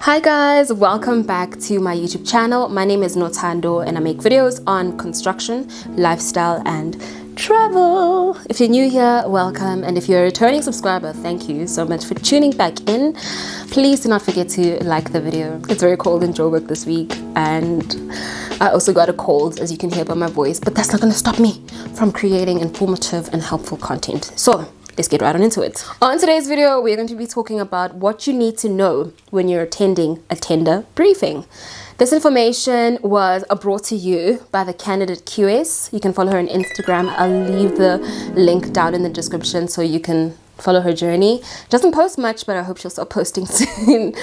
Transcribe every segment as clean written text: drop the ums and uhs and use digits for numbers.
Hi guys, welcome back to my YouTube channel. My name is Nothando and I make videos on construction, lifestyle and travel. If you're new here, welcome, and if you're a returning subscriber, thank you so much for tuning back in. Please do not forget to like the video. It's very cold in Joburg this week and I also got a cold, as you can hear by my voice, but that's not going to stop me from creating informative and helpful content. So let's get right on into it. On today's video, we're going to be talking about what you need to know when you're attending a tender briefing. This information was brought to you by the candidate QS. You can follow her on Instagram. I'll leave the link down in the description so you can follow her journey. Doesn't post much, but I hope she'll start posting soon.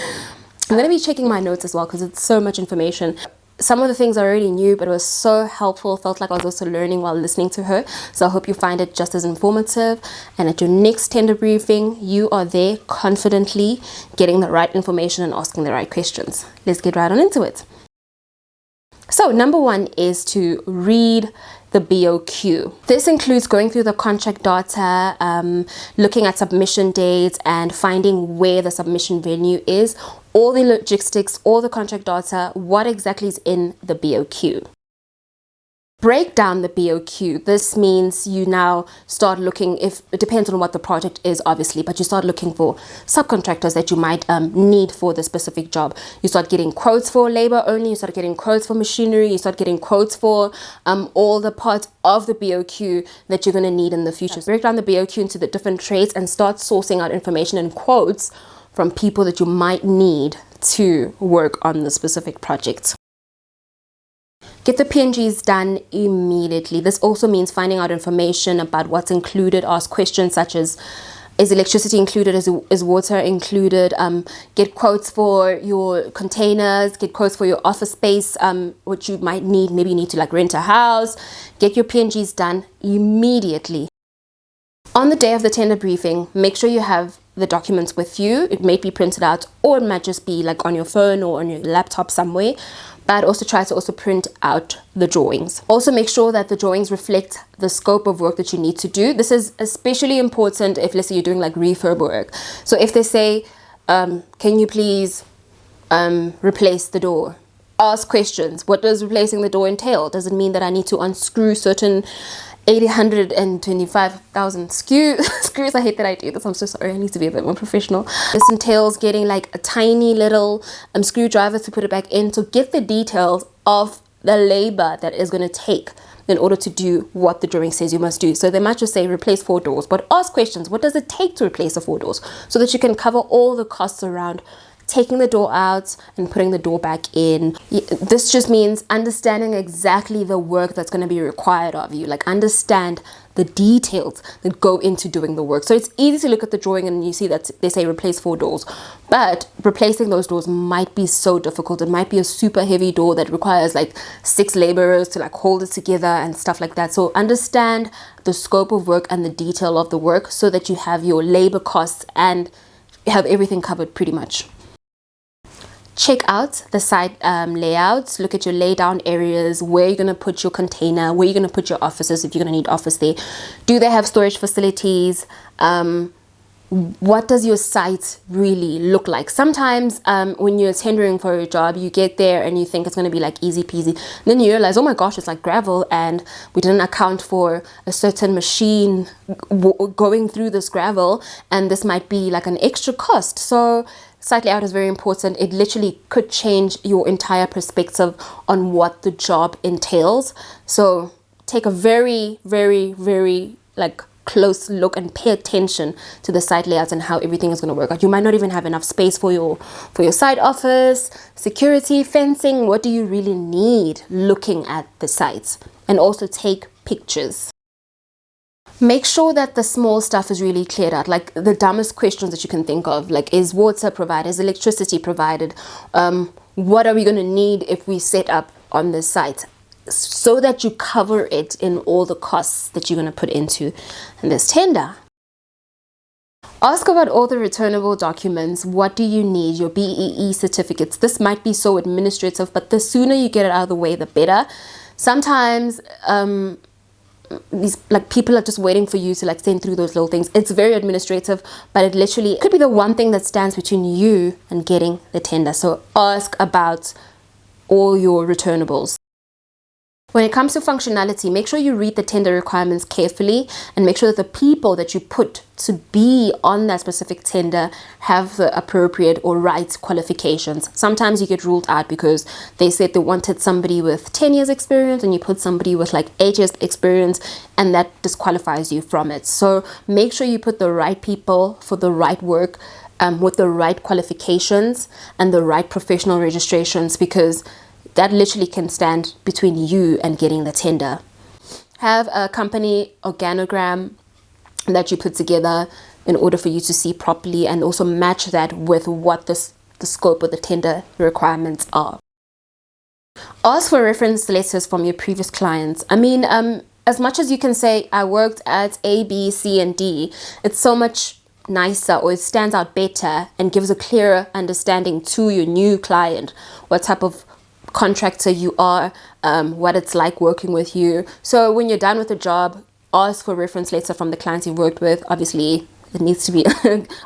I'm going to be checking my notes as well because it's so much information. Some of the things I already knew, but it was so helpful. Felt like I was also learning while listening to her. So I hope you find it just as informative. And at your next tender briefing, you are there confidently getting the right information and asking the right questions. Let's get right on into it. So number one is to read the BOQ. This includes going through the contract data, looking at submission dates and finding where the submission venue is, all the logistics, all the contract data, what exactly is in the BOQ. Break down the BOQ. This means you now start looking, if it depends on what the project is obviously, but you start looking for subcontractors that you might need for the specific job. You start getting quotes for labor only, you start getting quotes for machinery, you start getting quotes for all the parts of the BOQ that you're going to need in the future. So break down the BOQ into the different trades and start sourcing out information and quotes from people that you might need to work on the specific project. Get the P&GS done immediately. This also means finding out information about what's included. Ask questions such as, is electricity included? Is water included? Get quotes for your containers. Get quotes for your office space, which you might need. Maybe you need to like rent a house. Get your P&GS done immediately. On the day of the tender briefing, make sure you have the documents with you. It may be printed out or it might just be like on your phone or on your laptop somewhere. But also try to also print out the drawings. Also make sure that the drawings reflect the scope of work that you need to do. This is especially important if, let's say, you're doing like refurb work. So if they say, can you please replace the door? Ask questions. What does replacing the door entail? Does it mean that I need to unscrew certain 825,000 screws? I hate that I do this. I'm so sorry. I need to be a bit more professional. This entails getting like a tiny little screwdriver to put it back in. So get the details of the labor that is going to take in order to do what the drawing says you must do. So they might just say replace 4 doors, but ask questions. What does it take to replace the 4 doors? So that you can cover all the costs around taking the door out and putting the door back in. This just means understanding exactly the work that's going to be required of you. Like understand the details that go into doing the work. So it's easy to look at the drawing and you see that they say replace 4 doors, but replacing those doors might be so difficult. It might be a super heavy door that requires like 6 laborers to like hold it together and stuff like that. So understand the scope of work and the detail of the work so that you have your labor costs and have everything covered pretty much. Check out the site layouts. Look at your lay down areas, where you're going to put your container, where you're going to put your offices if you're going to need office there. Do they have storage facilities? What does your site really look like? Sometimes when you're tendering for a job, you get there and you think it's going to be like easy peasy. And then you realize, oh my gosh, it's like gravel and we didn't account for a certain machine going through this gravel and this might be like an extra cost. So site layout is very important. It literally could change your entire perspective on what the job entails. So take a very, very, very like close look and pay attention to the site layouts and how everything is going to work out. You might not even have enough space for your site office, security, fencing. What do you really need looking at the sites? And also take pictures. Make sure that the small stuff is really cleared out, like the dumbest questions that you can think of, like is water provided, is electricity provided, what are we going to need if we set up on this site, so that you cover it in all the costs that you're going to put into this tender. Ask about all the returnable documents. What do you need? Your BEE certificates. This might be so administrative, but the sooner you get it out of the way, the better. Sometimes these like people are just waiting for you to like send through those little things. It's very administrative, but it literally could be the one thing that stands between you and getting the tender. So ask about all your returnables. When it comes to functionality, make sure you read the tender requirements carefully and make sure that the people that you put to be on that specific tender have the appropriate or right qualifications. Sometimes you get ruled out because they said they wanted somebody with 10 years experience and you put somebody with like 8 years experience, and that disqualifies you from it. So make sure you put the right people for the right work, with the right qualifications and the right professional registrations, because that literally can stand between you and getting the tender. Have a company organogram that you put together in order for you to see properly, and also match that with what the scope of the tender requirements are. Ask for reference letters from your previous clients. I mean, as much as you can say, I worked at A, B, C, and D, it's so much nicer, or it stands out better and gives a clearer understanding to your new client what type of contractor you are, what it's like working with you. So when you're done with the job, ask for a reference letter from the clients you've worked with. Obviously it needs to be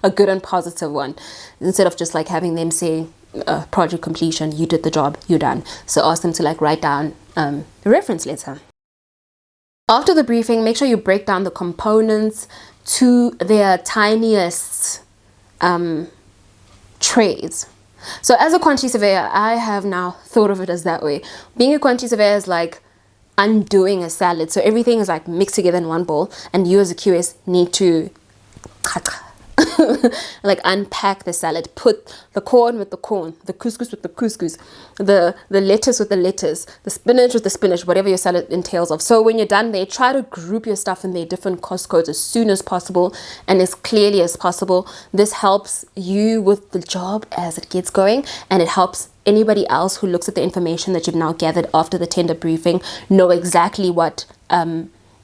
a good and positive one, instead of just like having them say project completion, you did the job, you're done. So ask them to like write down a reference letter. After the briefing, make sure you break down the components to their tiniest trades. So as a quantity surveyor, I have now thought of it as that way. Being a quantity surveyor is like undoing a salad. So everything is like mixed together in one bowl, and you as a QS need to like unpack the salad, put the corn with the corn, the couscous with the couscous, the lettuce with the lettuce, the spinach with the spinach, whatever your salad entails of. So when you're done there, try to group your stuff in their different cost codes as soon as possible and as clearly as possible. This helps you with the job as it gets going, and it helps anybody else who looks at the information that you've now gathered after the tender briefing know exactly what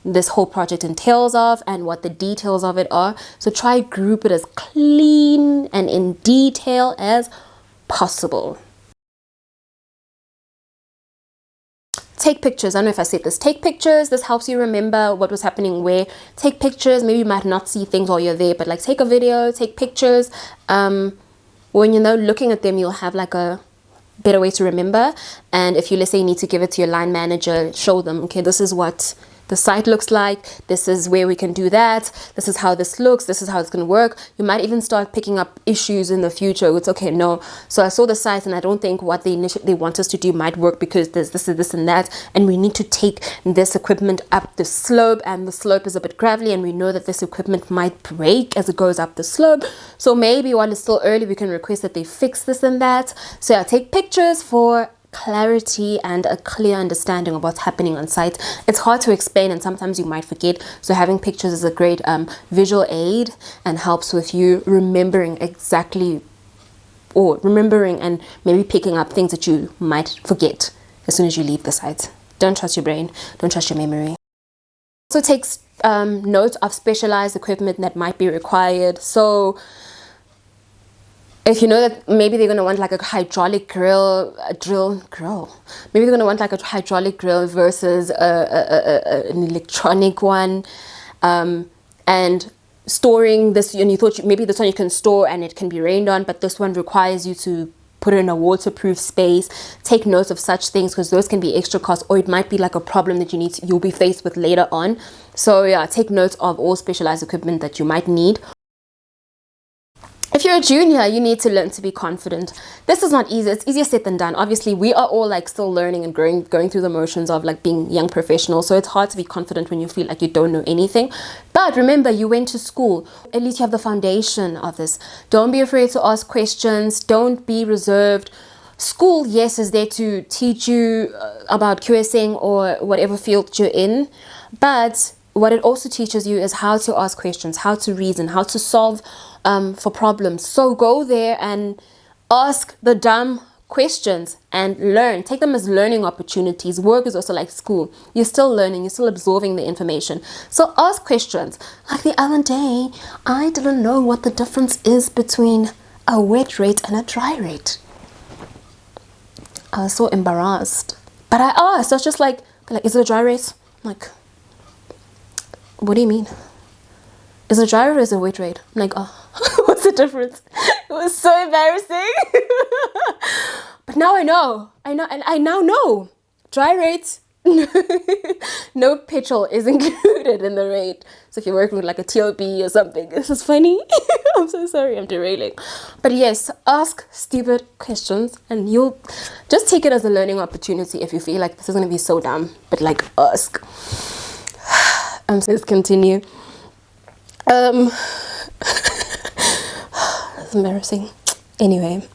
this whole project entails of and what the details of it are. So try group it as clean and in detail as possible. Take pictures. I don't know if I said this. Take pictures. This helps you remember what was happening where. Take pictures. Maybe you might not see things while you're there, but like take a video, take pictures. When you're looking at them, you'll have like a better way to remember. And if you, let's say, you need to give it to your line manager, show them, okay, this is what the site looks like, this is where we can do that, this is how this looks, this is how it's going to work. You might even start picking up issues in the future. It's okay, no, so I saw the site and I don't think what they want us to do might work because there's this and that, and we need to take this equipment up the slope, and the slope is a bit gravelly, and we know that this equipment might break as it goes up the slope. So maybe while it's still early, we can request that they fix this and that. So yeah, take pictures for clarity and a clear understanding of what's happening on site. It's hard to explain and sometimes you might forget, so having pictures is a great visual aid and helps with you remembering exactly, or remembering and maybe picking up things that you might forget as soon as you leave the site. Don't trust your brain, don't trust your memory. Also takes note of specialized equipment that might be required. So if you know that maybe they're going to want like a hydraulic drill, maybe they're going to want like a hydraulic drill versus an electronic one, and storing this, and you thought maybe this one you can store and it can be rained on, but this one requires you to put it in a waterproof space. Take note of such things, because those can be extra costs, or it might be like a problem that you'll be faced with later on. So yeah, take note of all specialized equipment that you might need. If you're a junior, you need to learn to be confident. This is not easy. It's easier said than done. Obviously, we are all like still learning and going through the motions of like being young professionals. So it's hard to be confident when you feel like you don't know anything. But remember, you went to school. At least you have the foundation of this. Don't be afraid to ask questions. Don't be reserved. School, yes, is there to teach you about QSing or whatever field you're in. But what it also teaches you is how to ask questions, how to reason, how to solve for problems. So go there and ask the dumb questions and learn. Take them as learning opportunities. Work is also like school. You're still learning, you're still absorbing the information. So ask questions. Like the other day, I didn't know what the difference is between a wet rate and a dry rate. I was so embarrassed. But I asked. I was just like, is it a dry rate? I'm like, what do you mean? Is it dry or is it wet rate? I'm like, oh, what's the difference? It was so embarrassing. But now I know. I now know. Dry rates, no petrol is included in the rate. So if you're working with like a TOB or something, this is funny. I'm so sorry, I'm derailing. But yes, ask stupid questions and you'll just take it as a learning opportunity if you feel like this is going to be so dumb. But like, ask. Let's continue. That's embarrassing. Anyway.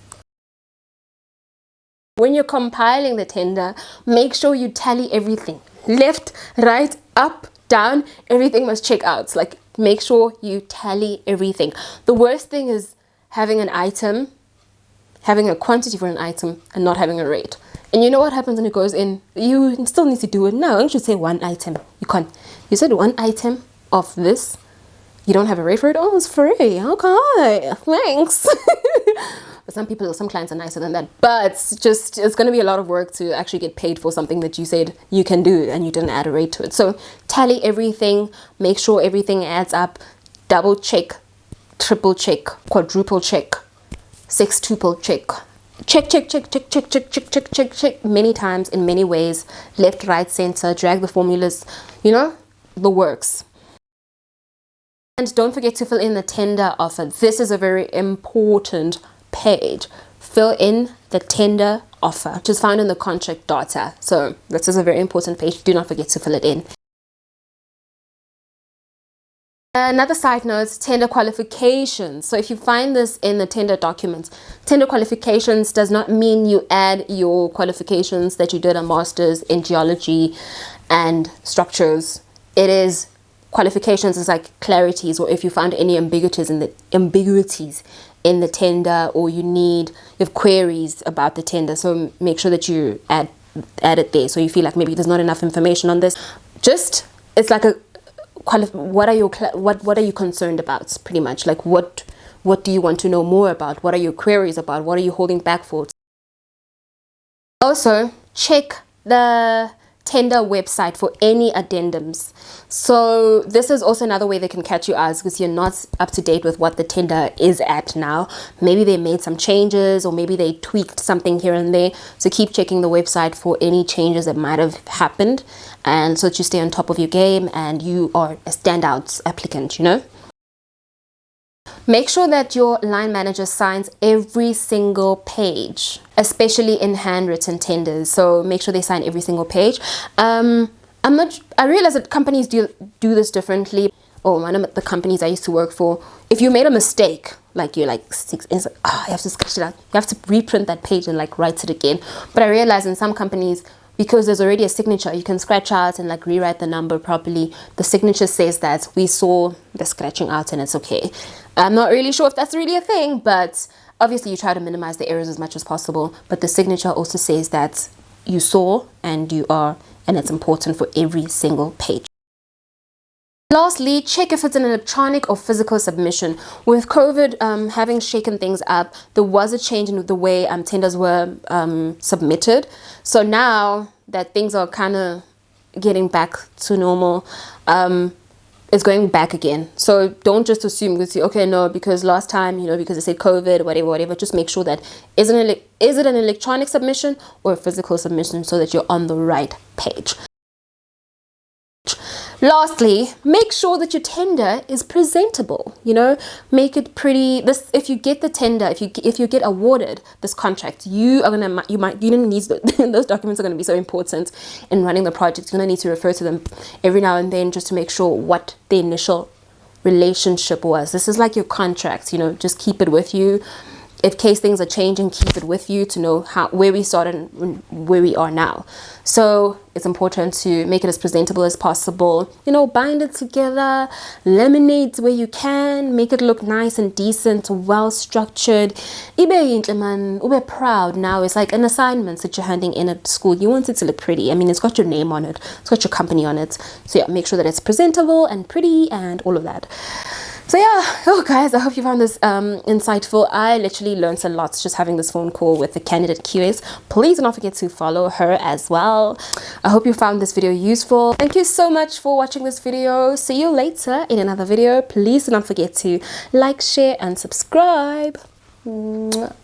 When you're compiling the tender, make sure you tally everything. Left, right, up, down, everything must check out. Like, make sure you tally everything. The worst thing is having an item, having a quantity for an item, and not having a rate. And you know what happens when it goes in? You still need to do it now. You should say one item. You can't. You said one item of this. You don't have a rate for it? Oh, it's free. Okay, thanks. But some clients are nicer than that. But it's going to be a lot of work to actually get paid for something that you said you can do and you didn't add a rate to it. So tally everything, make sure everything adds up, double check, triple check, quadruple check, sextuple check. Check many times in many ways. Left, right, center, drag the formulas, the works. And don't forget to fill in the tender offer. This is a very important page. Fill in the tender offer, which is found in the contract data. So this is a very important page. Do not forget to fill it in. Another side note, tender qualifications. So if you find this in the tender documents, tender qualifications does not mean you add your qualifications that you did a master's in geology and structures. It is qualifications is like clarities, or if you found any ambiguities in the tender, or you have queries about the tender. So make sure that you add it there. So you feel like maybe there's not enough information on this. It's like a what are you concerned about, pretty much. Like what do you want to know more about? What are your queries about? What are you holding back for? Also, check the tender website for any addendums. So this is also another way they can catch you out, because you're not up to date with what the tender is at now. Maybe they made some changes, or maybe they tweaked something here and there. So keep checking the website for any changes that might have happened, and so that you stay on top of your game and you are a standout applicant, Make sure that your line manager signs every single page, especially in handwritten tenders. So make sure they sign every single page. I realize that companies do this differently. One of the companies I used to work for, if you made a mistake, like you're like you have to scratch it out. You have to reprint that page and like write it again. But I realize in some companies, because there's already a signature, you can scratch out and like rewrite the number properly. The signature says that we saw the scratching out and it's okay. I'm not really sure if that's really a thing, but obviously you try to minimize the errors as much as possible. But the signature also says that you saw and it's important for every single page. Lastly, check if it's an electronic or physical submission. With COVID having shaken things up, there was a change in the way tenders were submitted. So now that things are kind of getting back to normal, it's going back again. So don't just assume, because last time, because they said COVID, whatever, just make sure that is it an electronic submission or a physical submission, so that you're on the right page. Lastly, make sure that your tender is presentable. Make it pretty. If you get the tender, if you get awarded this contract, those documents are gonna be so important in running the project. You're gonna need to refer to them every now and then, just to make sure what the initial relationship was. This is like your contract. Just keep it with you. In case things are changing, keep it with you to know where we started and where we are now. So it's important to make it as presentable as possible. Bind it together, laminate where you can, make it look nice and decent, well structured. Ube proud now. It's like an assignment that you're handing in at school. You want it to look pretty. It's got your name on it. It's got your company on it. So yeah, make sure that it's presentable and pretty and all of that. So yeah, oh guys, I hope you found this insightful. I literally learned a lot just having this phone call with the candidate QAs. Please do not forget to follow her as well. I hope you found this video useful. Thank you so much for watching this video. See you later in another video. Please do not forget to like, share and subscribe. Mwah.